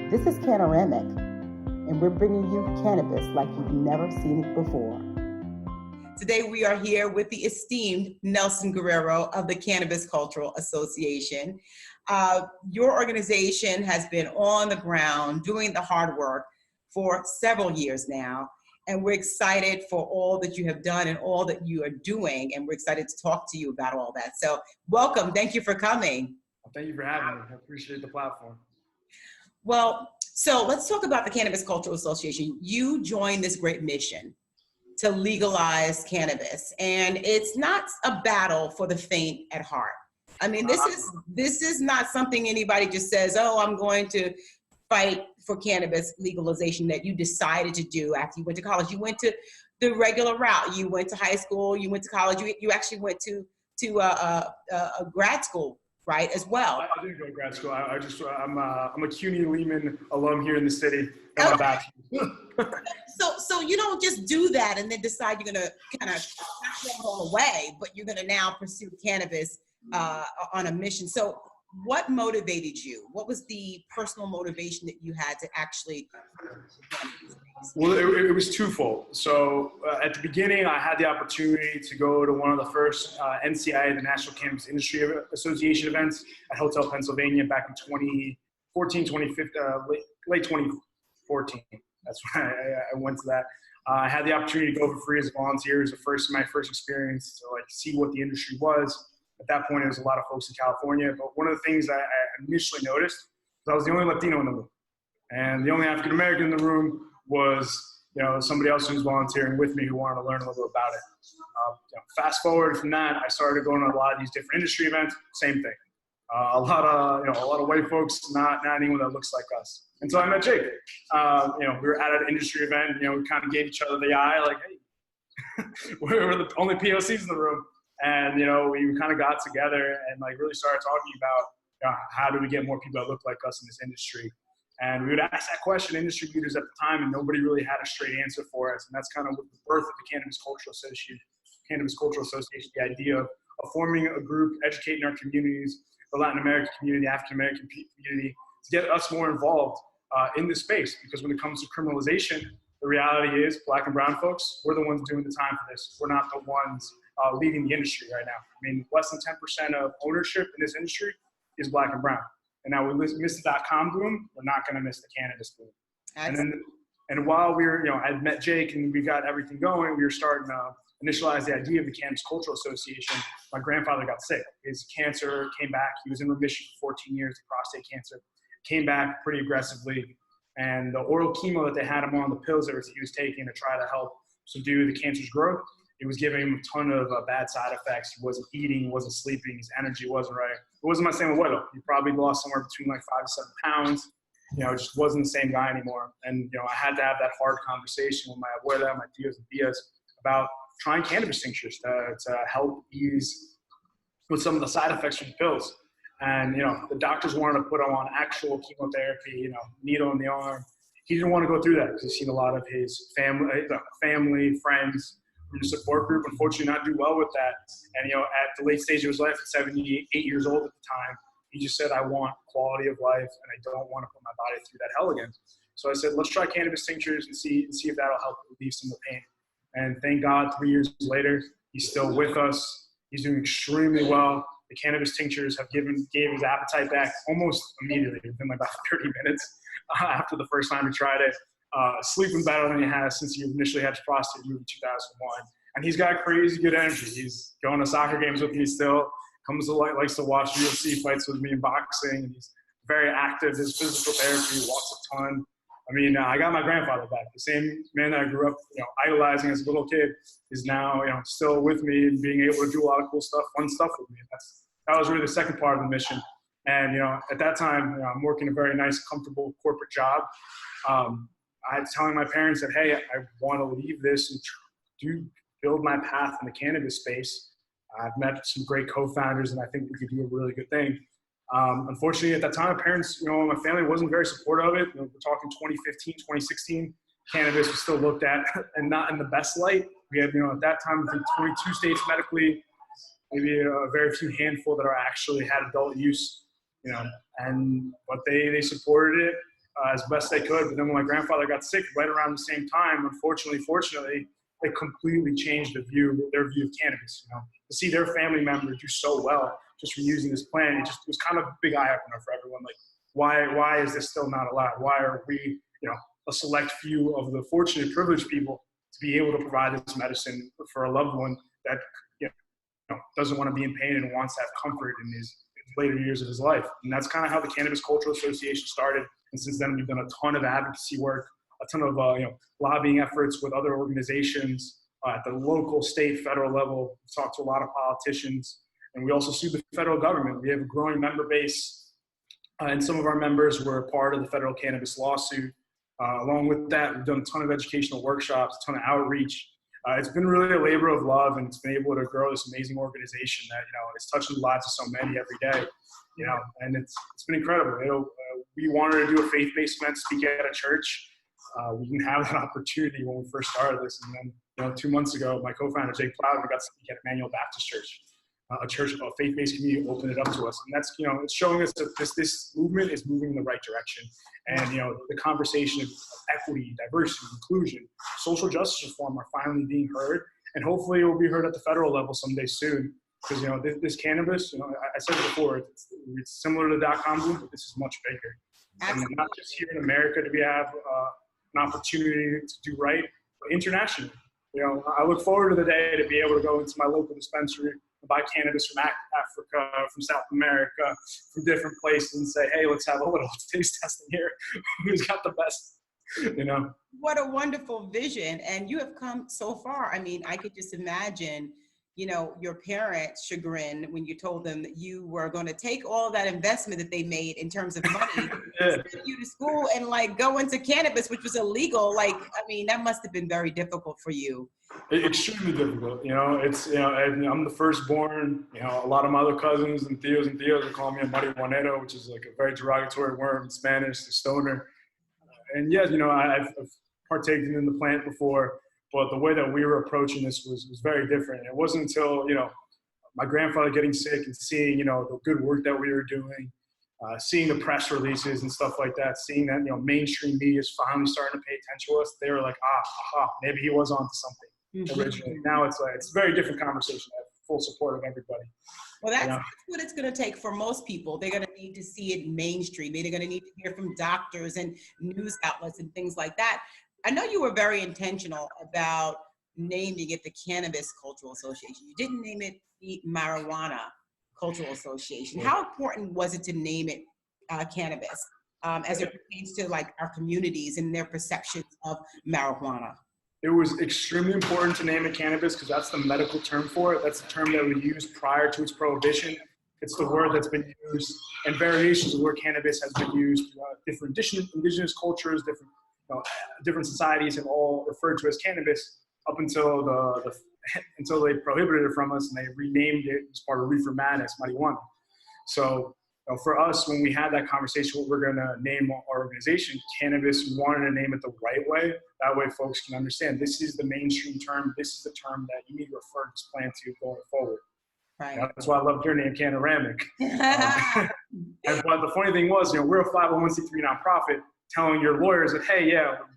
This is Cannaramic, and we're bringing you cannabis like you've never seen it before. Today we are here with the esteemed Nelson Guerrero of the Cannabis Cultural Association. Your organization has been on the ground doing the hard work for several years now, and we're excited for all that you have done and all that you are doing, and we're excited to talk to you about all that. So welcome, thank you for coming. Well, thank you for having me. I appreciate the platform. Well, so let's talk about the Cannabis Cultural Association. You joined this great mission to legalize cannabis, and it's not a battle for the faint at heart. I mean, this is not something anybody just says, oh, I'm going to fight for cannabis legalization, that you decided to do after you went to college. You went to the regular route. You went to high school, you went to college, you actually went to a grad school, right, as well. I didn't go to grad school. I'm a CUNY Lehman alum here in the city. Got my bachelor's. So you don't just do that and then decide you're gonna kind of knock that all away, but you're gonna now pursue cannabis on a mission. So what motivated you? What was the personal motivation that you had to actually? Well, it was twofold. So at the beginning, I had the opportunity to go to one of the first NCI, the National Cannabis Industry Association events at Hotel Pennsylvania back in 2014, 2015, late 2014. That's when I went to that. I had the opportunity to go for free as a volunteer. It was my first experience to see what the industry was. At that point, it was a lot of folks in California. But one of the things I initially noticed was I was the only Latino in the room. And the only African American in the room was, somebody else who was volunteering with me who wanted to learn a little bit about it. Fast forward from that, I started going to a lot of these different industry events. Same thing. A lot of white folks, not anyone that looks like us. And so I met Jake. We were at an industry event. We kind of gave each other the eye, like, hey, we're the only POCs in the room. And, we kind of got together and really started talking about how do we get more people that look like us in this industry. And we would ask that question industry leaders at the time, and nobody really had a straight answer for us. And that's kind of the birth of the Cannabis Cultural Association, the idea of forming a group, educating our communities, the Latin American community, the African American community, to get us more involved in this space. Because when it comes to criminalization, the reality is Black and brown folks, we're the ones doing the time for this. We're not the ones leading the industry right now. I mean, less than 10% of ownership in this industry is Black and brown. And now we missed the .com boom, we're not gonna miss the cannabis boom. And while we were, I'd met Jake and we got everything going, we were starting to initialize the idea of the Cannabis Cultural Association. My grandfather got sick. His cancer came back. He was in remission for 14 years of prostate cancer. Came back pretty aggressively. And the oral chemo that they had him on, the pills that he was taking to try to help subdue the cancer's growth, it was giving him a ton of bad side effects. He wasn't eating, he wasn't sleeping, his energy wasn't right. It wasn't my same abuelo. He probably lost somewhere between 5 to 7 pounds. Just wasn't the same guy anymore. And, I had to have that hard conversation with my abuela, my tios and tias, about trying cannabis tinctures to help ease with some of the side effects from the pills. And, the doctors wanted to put him on actual chemotherapy, needle in the arm. He didn't want to go through that because he's seen a lot of his family, friends, from the support group, unfortunately not do well with that. And, at the late stage of his life, at 78 years old at the time, he just said, I want quality of life and I don't want to put my body through that hell again. So I said, let's try cannabis tinctures and see if that'll help relieve some of the pain. And thank God, 3 years later, he's still with us. He's doing extremely well. The cannabis tinctures gave his appetite back almost immediately, within about 30 minutes after the first time he tried it. Sleeping better than he has since he initially had his prostate removed in 2001. And he's got crazy good energy. He's going to soccer games with me still, likes to watch UFC fights with me in boxing. And he's very active. His physical therapy, walks a ton. I mean, I got my grandfather back. The same man that I grew up, idolizing as a little kid is now, still with me and being able to do a lot of cool stuff, fun stuff with me. That was really the second part of the mission. And, at that time, I'm working a very nice, comfortable corporate job. I was telling my parents that, hey, I want to leave this and build my path in the cannabis space. I've met some great co-founders, and I think we could do a really good thing. Unfortunately, at that time, my parents, my family wasn't very supportive of it. We're talking 2015, 2016. Cannabis was still looked at and not in the best light. We had, at that time, I think 22 states medically, maybe a very few handful that are actually had adult use, but they supported it. as best they could. But then when my grandfather got sick right around the same time, fortunately, it completely changed their view of cannabis. To see their family member do so well just from using this plant, it was kind of a big eye opener for everyone. Like, why is this still not allowed? Why are we, a select few of the fortunate, privileged people to be able to provide this medicine for a loved one that doesn't want to be in pain and wants to have comfort in his later years of his life? And that's kind of how the Cannabis Cultural Association started. And since then, we've done a ton of advocacy work, a ton of lobbying efforts with other organizations at the local, state, federal level. We've talked to a lot of politicians, and we also sue the federal government. We have a growing member base, and some of our members were a part of the federal cannabis lawsuit. Along with that, we've done a ton of educational workshops, a ton of outreach. It's been really a labor of love, and it's been able to grow this amazing organization that is touching the lives of so many every day. And it's been incredible. We wanted to do a faith-based event, speak at a church. We didn't have that opportunity when we first started this, and then 2 months ago, my co-founder Jake Plowden got to speak at Emmanuel Baptist Church, a faith-based community opened it up to us, and that's it's showing us that this movement is moving in the right direction. And the conversation of equity, diversity, inclusion, social justice reform are finally being heard, and hopefully it will be heard at the federal level someday soon. Because this cannabis, I said it before, it's similar to the .com boom, but this is much bigger. Absolutely. And not just here in America do we have an opportunity to do right, but internationally. I look forward to the day to be able to go into my local dispensary and buy cannabis from Africa, from South America, from different places, and say, hey, let's have a little taste testing here. Who's got the best, What a wonderful vision. And you have come so far. I mean, I could just imagine, your parents' chagrin when you told them that you were going to take all that investment that they made in terms of money, send you to school and go into cannabis, which was illegal. That must have been very difficult for you. Extremely difficult. I'm the firstborn. A lot of my other cousins and tios are calling me a marihuanero, which is a very derogatory word in Spanish, a stoner. And yes, I've partaken in the plant before. But the way that we were approaching this was very different. It wasn't until, my grandfather getting sick and seeing, the good work that we were doing, seeing the press releases and stuff like that, seeing that, mainstream media is finally starting to pay attention to us. They were like, maybe he was onto something originally. Now it's a very different conversation. I have full support of everybody. Well, that's what it's going to take for most people. They're going to need to see it mainstream. They're going to need to hear from doctors and news outlets and things like that. I know you were very intentional about naming it the Cannabis Cultural Association. You didn't name it the Marijuana Cultural Association. How important was it to name it cannabis as it pertains to our communities and their perceptions of marijuana? It was extremely important to name it cannabis because that's the medical term for it. That's the term that we used prior to its prohibition. It's the word that's been used, and variations of the word cannabis has been used. Different indigenous cultures, different societies have all referred to as cannabis up until until they prohibited it from us, and they renamed it as part of reefer madness, marijuana. So for us, when we had that conversation, what we're going to name our organization, Cannabis, we wanted to name it the right way. That way folks can understand this is the mainstream term. This is the term that you need to refer this plan to going forward. Right. That's why I loved your name, Cannaramic. But the funny thing was, we're a 501c3 nonprofit telling your lawyers that, hey,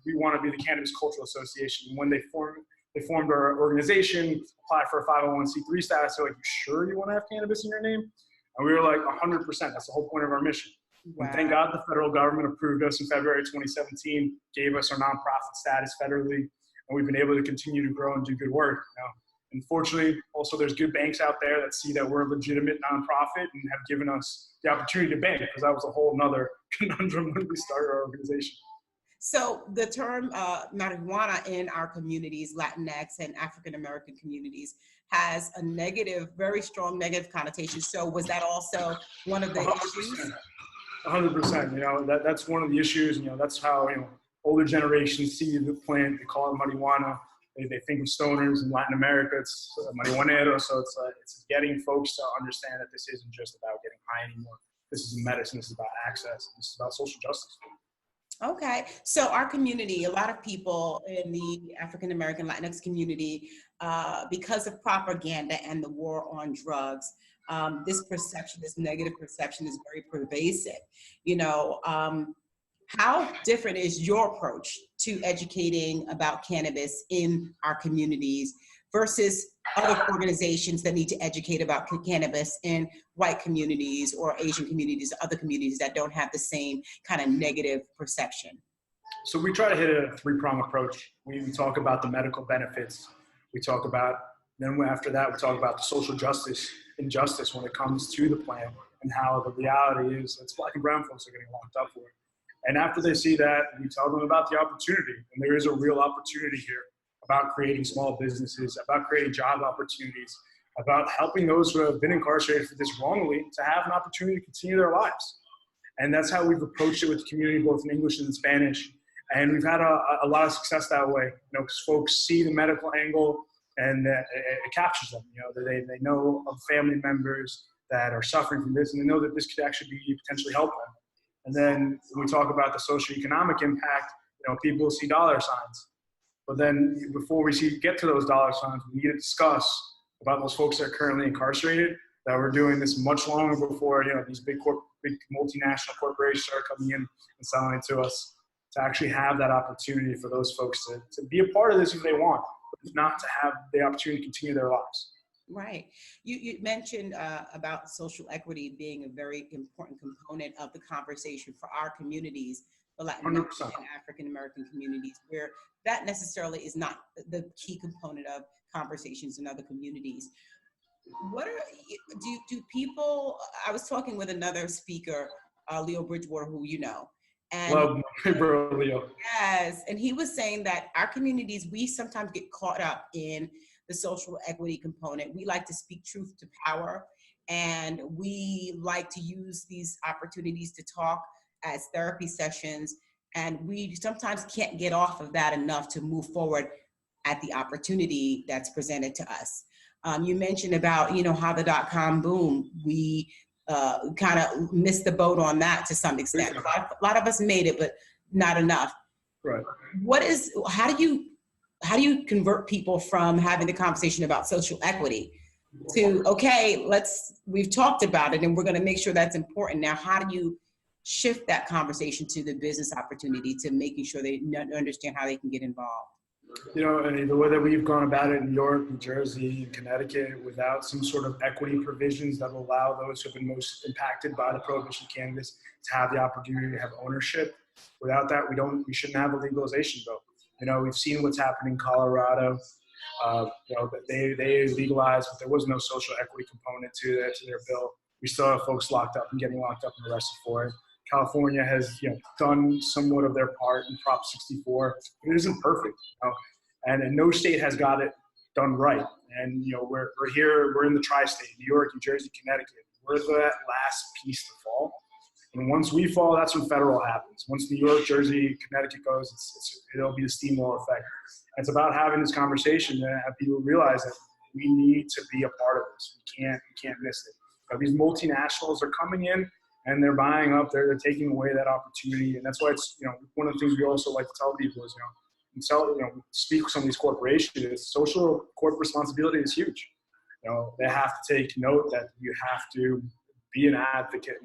we want to be the Cannabis Cultural Association. And when they formed our organization, applied for a 501c3 status, they're like, you sure you want to have cannabis in your name? And we were like, 100%. That's the whole point of our mission. Wow. And thank God the federal government approved us in February 2017, gave us our nonprofit status federally, and we've been able to continue to grow and do good work. Unfortunately, also there's good banks out there that see that we're a legitimate nonprofit and have given us the opportunity to bank, because that was a whole nother conundrum when we started our organization. So the term marijuana in our communities, Latinx and African-American communities, has a negative, very strong negative connotation. So was that also one of the 100%, issues? 100%. That's one of the issues. That's how older generations see the plant. They call it marijuana. They think of stoners in Latin America. It's marihuanero. So it's getting folks to understand that this isn't just about getting high anymore. This is medicine. This is about access. This is about social justice. Okay, so our community, a lot of people in the African-American Latinx community, because of propaganda and the war on drugs, this perception, this negative perception is very pervasive. How different is your approach to educating about cannabis in our communities versus other organizations that need to educate about cannabis in white communities or Asian communities, other communities that don't have the same kind of negative perception? So we try to hit a three-prong approach. We talk about the medical benefits. We talk about, then after that, we talk about the social justice, injustice when it comes to the plant and how the reality is that Black and brown folks are getting locked up for it. And after they see that, we tell them about the opportunity. And there is a real opportunity here about creating small businesses, about creating job opportunities, about helping those who have been incarcerated for this wrongly to have an opportunity to continue their lives. And that's how we've approached it with the community, both in English and in Spanish. And we've had a lot of success that way, because folks see the medical angle and it captures them. They know of family members that are suffering from this, and they know that this could actually be potentially help them. And then when we talk about the socioeconomic impact, people see dollar signs. But then before we get to those dollar signs, we need to discuss about those folks that are currently incarcerated, that were doing this much longer before, these big multinational corporations are coming in and selling it to us, to actually have that opportunity for those folks to be a part of this if they want, but not to have the opportunity to continue their lives. Right. You mentioned about social equity being a very important component of the conversation for our communities, the Latin American and African American communities, where that necessarily is not the key component of conversations in other communities. What do people, I was talking with another speaker, Leo Bridgewater, who you know. And love bro, Leo. Yes, and he was saying that our communities, we sometimes get caught up in the social equity component. We like to speak truth to power, and we like to use these opportunities to talk as therapy sessions, and we sometimes can't get off of that enough to move forward at the opportunity that's presented to us. You mentioned about, how the .com boom, we kind of missed the boat on that to some extent. A lot of us made it, but not enough. Right. How do you convert people from having the conversation about social equity to, okay, we've talked about it and we're going to make sure that's important. Now, how do you shift that conversation to the business opportunity, to making sure they understand how they can get involved? And the way that we've gone about it in New York, New Jersey, and Connecticut, without some sort of equity provisions that will allow those who have been most impacted by the prohibition of cannabis to have the opportunity to have ownership. Without that, we shouldn't have a legalization bill. We've seen what's happened in Colorado. They legalized, but there was no social equity component to their bill. We still have folks locked up and getting locked up and arrested for it. California has done somewhat of their part in Prop 64. It isn't perfect, and no state has got it done right. And we're here, we're in the tri-state, New York, New Jersey, Connecticut. We're that last piece to fall. And once we fall, that's when federal happens. Once New York, Jersey, Connecticut goes, it'll be the steamroll effect. It's about having this conversation to have people realize that we need to be a part of this. We can't miss it. These multinationals are coming in and they're buying up, they're taking away that opportunity. And that's why it's, one of the things we also like to tell people is, speak with some of these corporations, is social corporate responsibility is huge. They have to take note that you have to be an advocate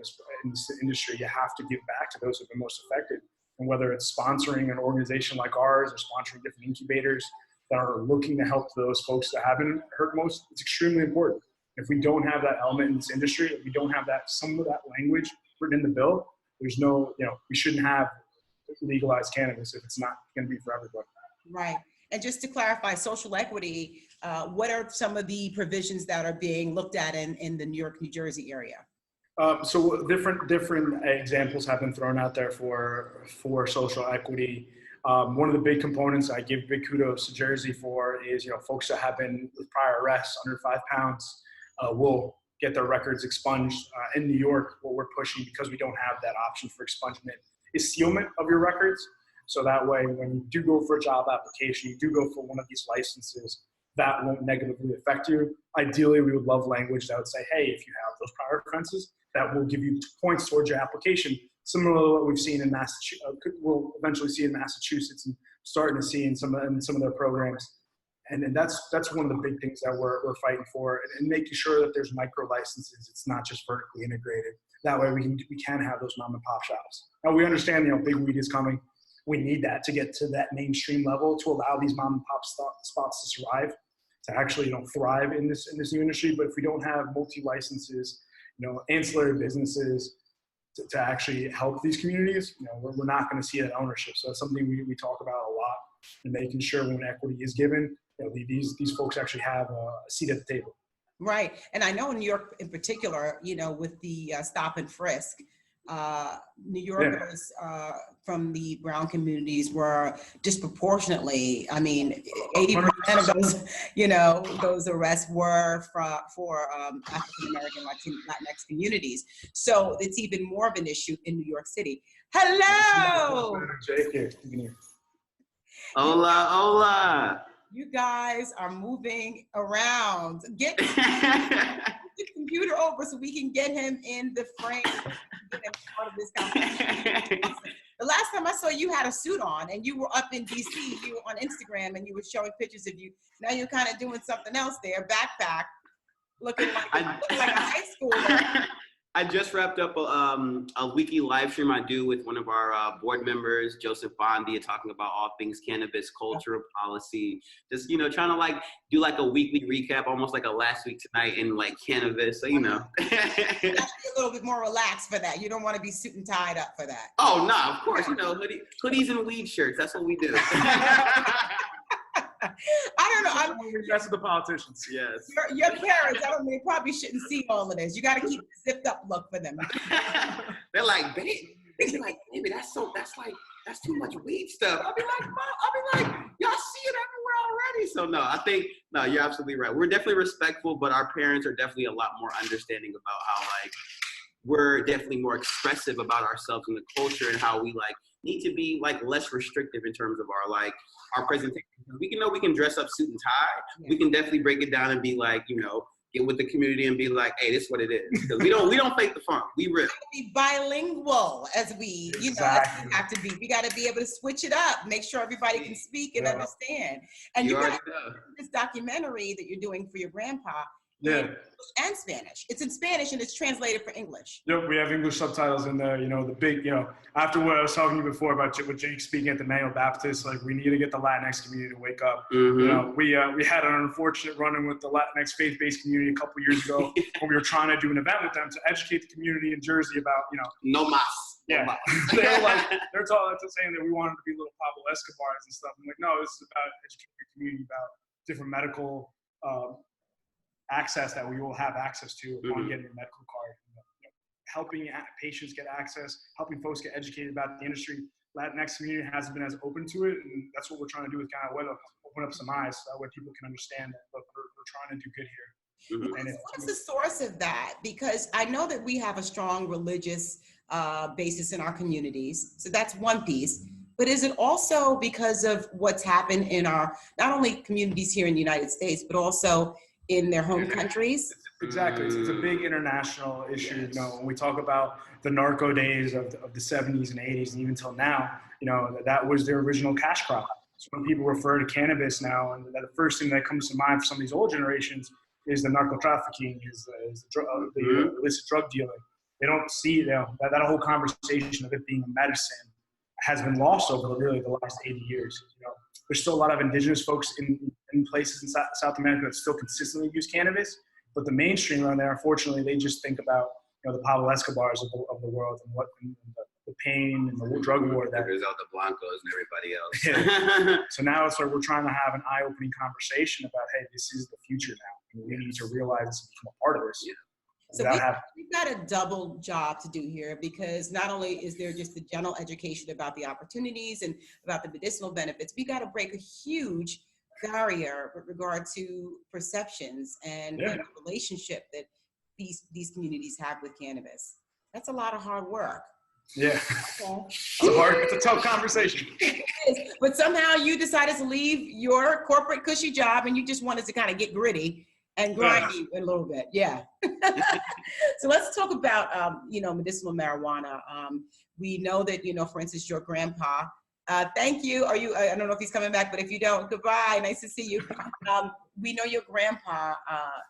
in this industry. You have to give back to those who have been most affected. And whether it's sponsoring an organization like ours or sponsoring different incubators that are looking to help those folks that have been hurt most, it's extremely important. If we don't have that element in this industry, if we don't have some of that language written in the bill, there's no, we shouldn't have legalized cannabis if it's not going to be for everybody. Right. And just to clarify, social equity, what are some of the provisions that are being looked at in the New York, New Jersey area? So different examples have been thrown out there for social equity. One of the big components I give big kudos to Jersey for is, folks that have been with prior arrests under 5 pounds will get their records expunged. In New York, what we're pushing, because we don't have that option for expungement, is sealment of your records. So that way, when you do go for a job application, you do go for one of these licenses, that won't negatively affect you. Ideally, we would love language that would say, hey, if you have those prior offenses, that will give you points towards your application. Similar to what we've seen in Massachusetts, we'll eventually see in Massachusetts and starting to see in some of their programs. And that's one of the big things that we're fighting for, and making sure that there's micro licenses. It's not just vertically integrated. That way we can have those mom and pop shops. Now we understand, big weed is coming. We need that to get to that mainstream level to allow these mom and pop spots to survive, to actually thrive in this new industry. But if we don't have multi-licenses, ancillary businesses to actually help these communities, we're not going to see that ownership. So that's something we talk about a lot, and making sure when equity is given, these folks actually have a seat at the table. Right. And I know in New York in particular, with the stop and frisk, New Yorkers from the brown communities were disproportionately, 80% of those, those arrests were for African-American, Latinx communities. So it's even more of an issue in New York City. Hello! Jake here. Hola, hola. You guys are moving around. Get the computer over so we can get him in the frame, get him part of this conversation. The last time I saw you had a suit on, and you were up in DC. You were on Instagram, and you were showing pictures of you. Now you're kind of doing something else there, backpack, looking like a high schooler. I just wrapped up a weekly live stream I do with one of our board members, Joseph Bondi, talking about all things cannabis, culture, policy, just, trying to do a weekly recap, almost like a last week tonight in cannabis. So, You have to be a little bit more relaxed for that. You don't want to be suit and tied up for that. Oh, no, of course, hoodies and weed shirts. That's what we do. I don't know. That's the politicians. Yes. Your parents, they probably shouldn't see all of this. You got to keep the zipped up look for them. They're like, baby, that's too much weed stuff. I'll be like, Mom, y'all see it everywhere already. So no, you're absolutely right. We're definitely respectful, but our parents are definitely a lot more understanding about how we're definitely more expressive about ourselves and the culture, and how we need to be less restrictive in terms of our presentation. We can dress up suit and tie. Yeah. We can definitely break it down and be get with the community and be hey, this is what it is. Because we don't fake the funk. We rip. We be bilingual as we, exactly. Have to be. We got to be able to switch it up, make sure everybody can speak and understand. And you got this documentary that you're doing for your grandpa. Yeah. And Spanish. It's in Spanish and it's translated for English. Yep, we have English subtitles in there. The big, after what I was talking to you before about with Jake speaking at the Manuel Baptist, we need to get the Latinx community to wake up. Mm-hmm. We had an unfortunate run-in with the Latinx faith-based community a couple years ago when we were trying to do an event with them to educate the community in Jersey about, no mas. Yeah, they're saying that we wanted to be little Pablo Escobars and stuff. I'm like, no, this is about educating the community about different medical access that we will have access to upon getting a medical card. Helping patients get access, helping folks get educated about the industry. Latinx community hasn't been as open to it, and that's what we're trying to do with Cannabis, open up some eyes so that way people can understand that look, we're trying to do good here. Mm-hmm. And what is the source of that? Because I know that we have a strong religious basis in our communities, so that's one piece. But is it also because of what's happened in our, not only communities here in the United States, but also in their home countries? Exactly. It's a big international issue. When we talk about the narco days of the 70s and 80s and even till now, that was their original cash crop. So when people refer to cannabis now, and the first thing that comes to mind for some of these old generations is the narco trafficking, is the illicit drug dealing. They don't see that whole conversation of it being a medicine has been lost over the last 80 years. There's still a lot of indigenous folks in places in South America that still consistently use cannabis, but the mainstream around there, unfortunately, they just think about the Pablo Escobars of the world and the pain and the drug war that Griselda Blancos and everybody else. So now it's we're trying to have an eye-opening conversation about, hey, this is the future now, and we need to realize this and become a part of this. Yeah. So we've got a double job to do here, because not only is there just the general education about the opportunities and about the medicinal benefits, we got to break a huge barrier with regard to perceptions and the relationship that these communities have with cannabis. That's a lot of hard work. Yeah, it's a tough conversation. It is, but somehow you decided to leave your corporate cushy job and you just wanted to kind of get gritty and grindy a little bit. Yeah. So let's talk about, medicinal marijuana. We know that, for instance, your grandpa, thank you. I don't know if he's coming back, but if you don't, goodbye. Nice to see you. We know your grandpa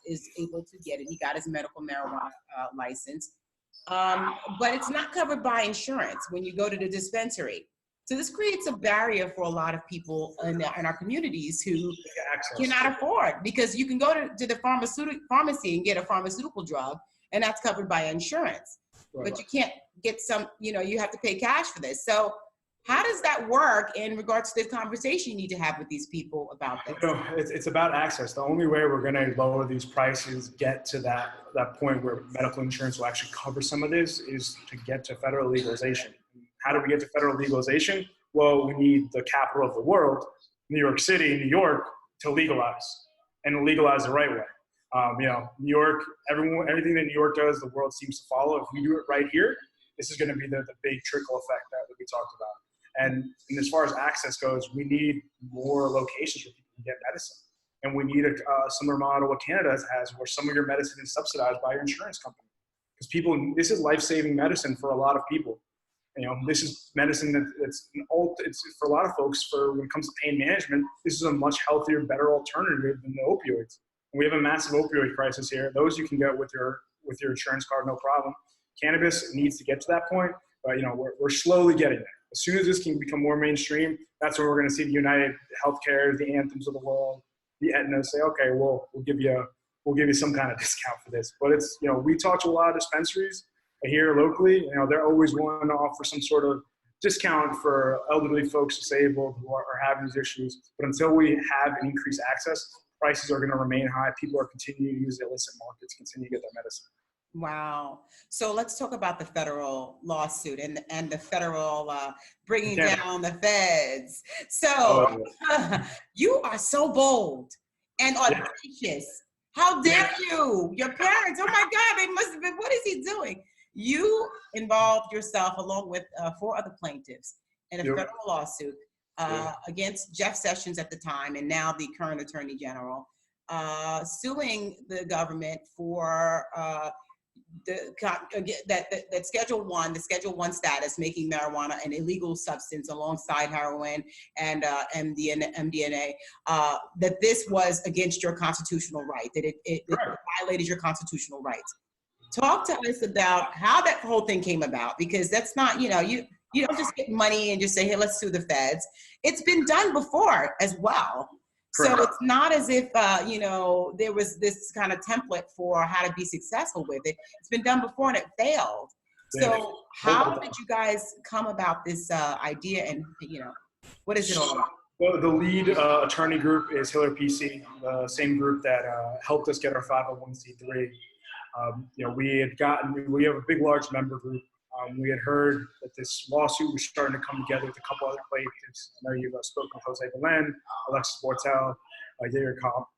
is able to get it. He got his medical marijuana license. but it's not covered by insurance when you go to the dispensary. So this creates a barrier for a lot of people in our communities who cannot afford, because you can go to the pharmacy and get a pharmaceutical drug, and that's covered by insurance. Right. But you can't get some, you have to pay cash for this. So how does that work in regards to the conversation you need to have with these people about this? It's about access. The only way we're going to lower these prices, get to that point where medical insurance will actually cover some of this, is to get to federal legalization. How do we get to federal legalization? Well, we need the capital of the world, New York City, New York, to legalize, and legalize the right way. New York, everything that New York does, the world seems to follow. If we do it right here, this is going to be the big trickle effect that we talked about. And as far as access goes, we need more locations where people can get medicine. And we need a similar model what Canada has, where some of your medicine is subsidized by your insurance company. Because this is life-saving medicine for a lot of people. This is medicine it's for a lot of folks, when it comes to pain management, this is a much healthier, better alternative than the opioids. And we have a massive opioid crisis here. Those you can get with your insurance card, no problem. Cannabis needs to get to that point, but we're slowly getting there. As soon as this can become more mainstream, that's when we're going to see the United Healthcare, the Anthems of the world, the Aetna say, okay, we'll give you some kind of discount for this. But it's, we talk to a lot of dispensaries here locally. They're always willing to offer some sort of discount for elderly folks, disabled, who are having these issues. But until we have an increased access, prices are going to remain high. People are continuing to use the illicit markets, continue to get their medicine. Wow. So let's talk about the federal lawsuit and the federal bringing down the feds. So you are so bold and audacious. How dare you? Your parents, oh my God, they must have been, what is he doing? You involved yourself along with 4 other plaintiffs in a federal lawsuit against Jeff Sessions at the time, and now the current Attorney General, suing the government for that Schedule 1, the Schedule 1 status, making marijuana an illegal substance alongside heroin and MDMA, that this was against your constitutional right, that it violated your constitutional rights. Talk to us about how that whole thing came about, because that's not, you don't just get money and just say, hey, let's sue the feds. It's been done before as well. Correct. So it's not as if, there was this kind of template for how to be successful with it. It's been done before and it failed. So how did you guys come about this idea, and, what is it all about? Well, the lead attorney group is Hiller PC, the same group that helped us get our 501c3. We have a big, large member group. We had heard that this lawsuit was starting to come together with a couple other plaintiffs. I know you've spoken with Jose Belen, Alexis Bortel, Yair Kopp,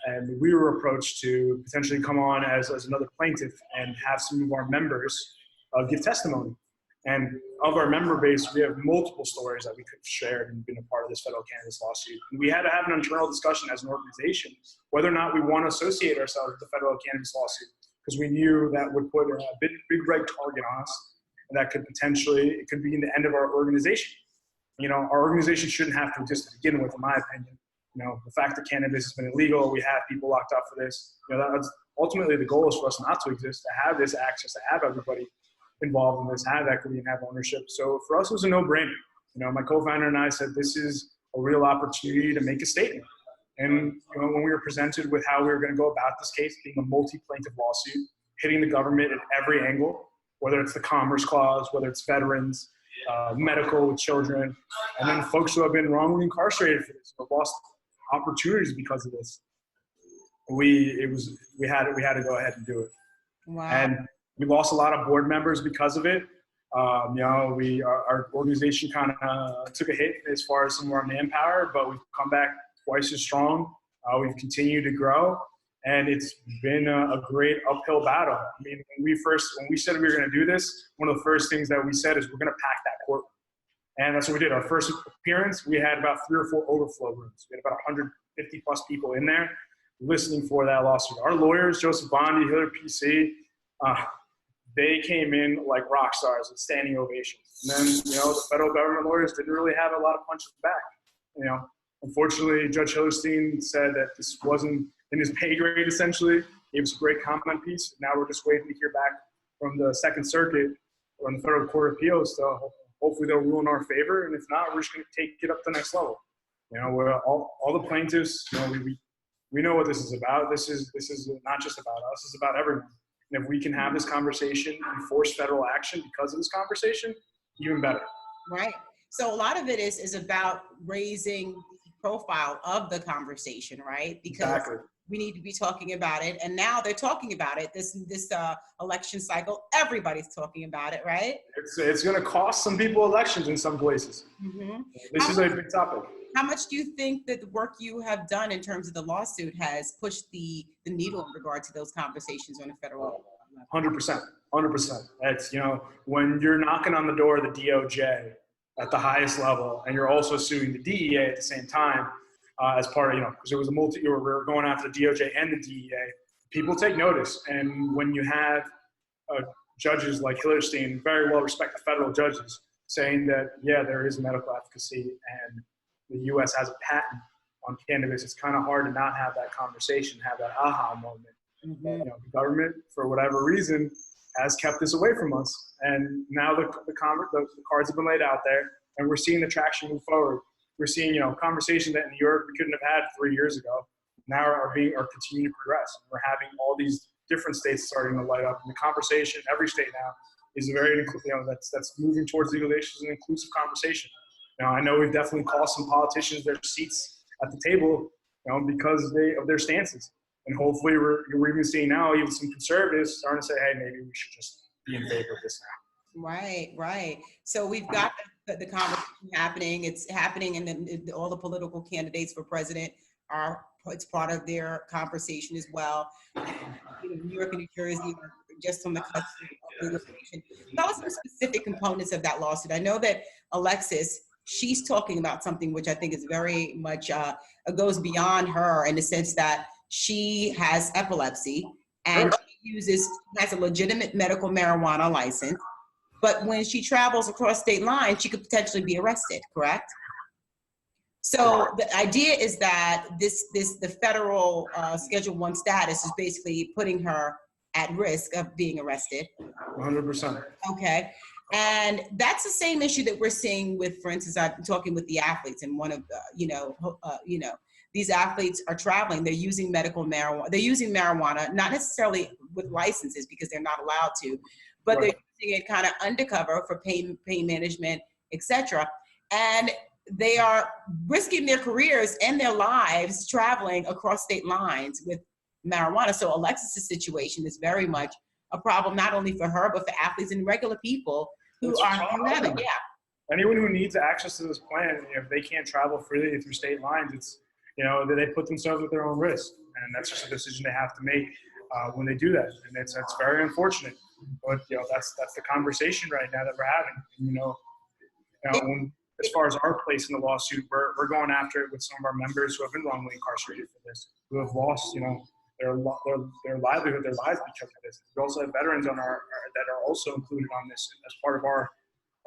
and we were approached to potentially come on as another plaintiff and have some of our members give testimony. And of our member base, we have multiple stories that we could have shared and been a part of this federal cannabis lawsuit. And we had to have an internal discussion as an organization whether or not we want to associate ourselves with the federal cannabis lawsuit, because we knew that would put a big red target on us, and that could it could be the end of our organization. Our organization shouldn't have to exist to begin with, in my opinion. The fact that cannabis has been illegal, we have people locked up for this. That's ultimately the goal is for us not to exist, to have this access, to have everybody involved in this, have equity and have ownership. So for us, it was a no-brainer. My co-founder and I said, this is a real opportunity to make a statement. And when we were presented with how we were going to go about this case, being a multi-plaintiff lawsuit, hitting the government at every angle, whether it's the Commerce Clause, whether it's veterans, medical with children, and then folks who have been wrongly incarcerated for this, who have lost opportunities because of this, we had to go ahead and do it. Wow. And we lost a lot of board members because of it. Our organization kind of took a hit as far as some of our manpower, but we've come back twice as strong. We've continued to grow, and it's been a great uphill battle. I mean, when we said we were going to do this, one of the first things that we said is we're going to pack that courtroom. And that's what we did. Our first appearance, we had about 3 or 4 overflow rooms. We had about 150 plus people in there listening for that lawsuit. Our lawyers, Joseph Bondi, Hiller PC, they came in like rock stars with standing ovations. And then, the federal government lawyers didn't really have a lot of punches back. Unfortunately, Judge Hillerstein said that this wasn't in his pay grade, essentially. He gave us a great comment piece. Now we're just waiting to hear back from the Second Circuit or the Federal Court of Appeals. So hopefully they'll rule in our favor. And if not, we're just going to take it up to the next level. You know, we're all the plaintiffs, you know, we know what this is about. This is not just about us, it's about everyone. And if we can have this conversation and force federal action because of this conversation, even better. Right. So a lot of it is about raising the profile of the conversation, right? Because Exactly. we need to be talking about it. And now they're talking about it. This election cycle, everybody's talking about it, right? It's going to cost some people elections in some places. Mm-hmm. This is a big topic. How much do you think that the work you have done in terms of the lawsuit has pushed the needle in regard to those conversations on a federal level? 100%. That's, you know, when you're knocking on the door of the DOJ at the highest level, and you're also suing the DEA at the same time, as part of, you know, because there was we were going after the DOJ and the DEA. People take notice, and when you have judges like Hillerstein, very well respected federal judges, saying that there is medical efficacy and the U.S. has a patent on cannabis, it's kind of hard to not have that conversation, have that aha moment. Mm-hmm. You know, the government, for whatever reason, has kept this away from us, and now the cards have been laid out there, and we're seeing the traction move forward. We're seeing, you know, conversations that in New York we couldn't have had 3 years ago, now are continuing to progress. We're having all these different states starting to light up, and the conversation, every state now, is very, you know, that's moving towards legalization, is an inclusive conversation. Now, I know we've definitely cost some politicians their seats at the table, you know, because of their stances. And hopefully we're even seeing now even some conservatives starting to say, hey, maybe we should just be in favor of this now. Right. So we've got the conversation happening. It's happening, and then all the political candidates for president it's part of their conversation as well. You know, New York and New Jersey are just on the cusp of legalization. Tell us some specific components of that lawsuit. I know that Alexis, she's talking about something which I think is very much goes beyond her, in the sense that she has epilepsy and she has a legitimate medical marijuana license, but when she travels across state lines, she could potentially be arrested, correct? So the idea is that the federal Schedule I status is basically putting her at risk of being arrested. 100%. Okay. And that's the same issue that we're seeing with, for instance, I've been talking with the athletes, and one of these athletes are traveling, they're using medical marijuana, they're using marijuana, not necessarily with licenses because they're not allowed to, but they're using it kind of undercover for pain management, etc. And they are risking their careers and their lives traveling across state lines with marijuana. So Alexis's situation is very much a problem, not only for her, but for athletes and regular people who have it. Anyone who needs access to this plan, if they can't travel freely through state lines, it's, you know, they put themselves at their own risk, and that's just a decision they have to make when they do that, and it's very unfortunate. But you know, that's the conversation right now that we're having. And, as far as our place in the lawsuit, we're going after it with some of our members who have been wrongly incarcerated for this, who have lost, you know, their livelihood, their lives because of this. We also have veterans that are also included on this as part of our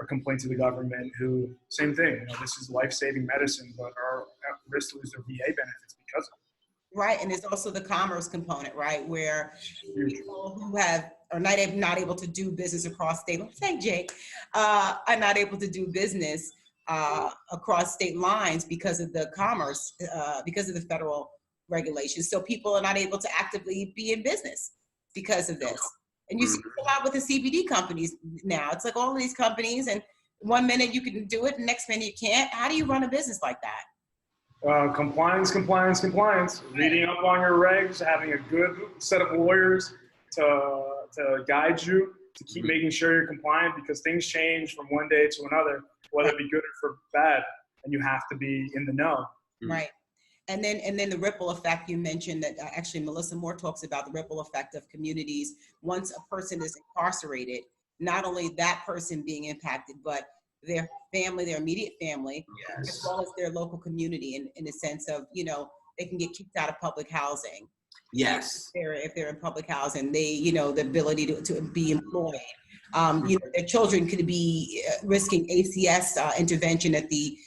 complaint to the government, who, same thing, you know, this is life-saving medicine, but are at risk to lose their VA benefits because of it. Right, and there's also the commerce component, right, where people who are not able to do business across state, thank Jake, are not able to do business across state lines because of the commerce, because of the federal regulations. So people are not able to actively be in business because of this. And you see a lot with the CBD companies now. It's like all of these companies, and 1 minute you can do it, the next minute you can't. How do you run a business like that? Compliance. Reading up on your regs, having a good set of lawyers to guide you, to keep making sure you're compliant, because things change from one day to another, whether it be good or for bad, and you have to be in the know. Right. And then the ripple effect you mentioned, that actually Melissa Moore talks about, the ripple effect of communities. Once a person is incarcerated, not only that person being impacted, but their family, their immediate family, as well as their local community, in the sense of, you know, they can get kicked out of public housing. Yes. If they're in public housing, they, you know, the ability to be employed. You know, their children could be risking ACS intervention at the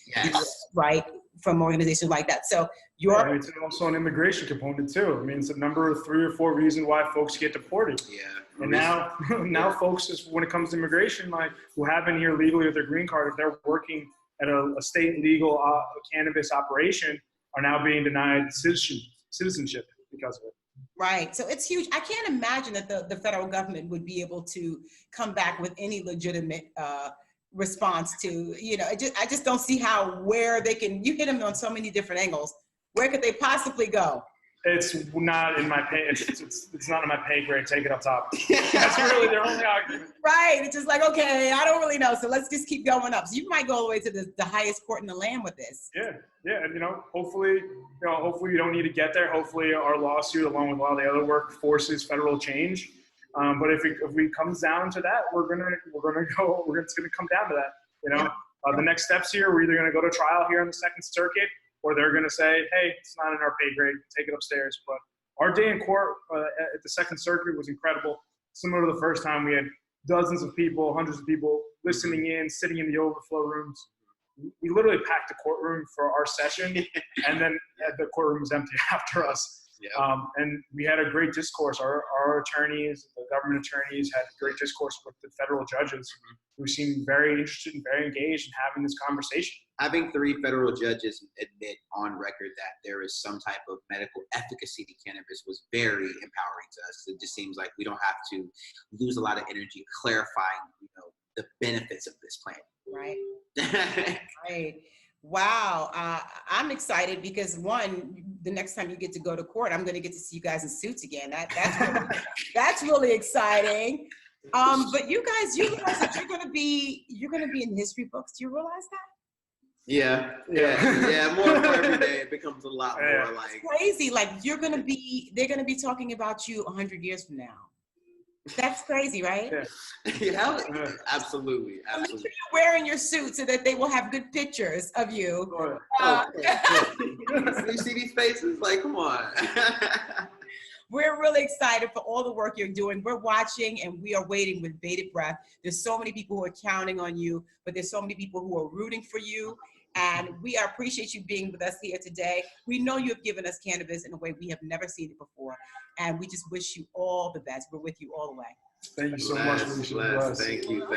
right, from organizations like that. So it's also an immigration component too. I mean, it's a number of 3 or 4 reasons why folks get deported. Yeah. And now folks, just when it comes to immigration, like who have been here legally with their green card, if they're working at a state legal cannabis operation, are now being denied citizenship because of it. Right. So it's huge. I can't imagine that the federal government would be able to come back with any legitimate response to, I just don't see where they can, you hit them on so many different angles. Where could they possibly go? It's not in my pay. It's not in my pay grade. Take it up top. That's really their only argument. Right. It's just like, okay, I don't really know. So let's just keep going up. So you might go all the way to the highest court in the land with this. Yeah. And hopefully you don't need to get there. Hopefully our lawsuit, along with a lot of the other work, forces federal change. But if it comes down to that, it's gonna come down to that. The next steps here, we're either gonna go to trial here on the Second Circuit, or they're going to say, hey, it's not in our pay grade, take it upstairs. But our day in court at the Second Circuit was incredible. Similar to the first time, we had dozens of people, hundreds of people listening in, sitting in the overflow rooms. We literally packed the courtroom for our session, and then the courtroom was empty after us. Yeah. And we had a great discourse. Our attorneys, the government attorneys, had a great discourse with the federal judges who seemed very interested and very engaged in having this conversation. Having 3 federal judges admit on record that there is some type of medical efficacy to cannabis was very empowering to us. It just seems like we don't have to lose a lot of energy clarifying, the benefits of this plant. Right. Right. Wow. I'm excited because the next time you get to go to court, I'm going to get to see you guys in suits again. That's really exciting. But you guys realize that you're going to be in history books. Do you realize that? Yeah. More and more every day, it becomes a lot more like. It's crazy. Like they're going to be talking about you 100 years from now. That's crazy, right? Yeah, absolutely. Make sure you're wearing your suit so that they will have good pictures of you. You see these faces? Like, come on. We're really excited for all the work you're doing. We're watching and we are waiting with bated breath. There's so many people who are counting on you, but there's so many people who are rooting for you. And we appreciate you being with us here today. We know you have given us cannabis in a way we have never seen it before. And we just wish you all the best. We're with you all the way. Thank you so much. Thank you.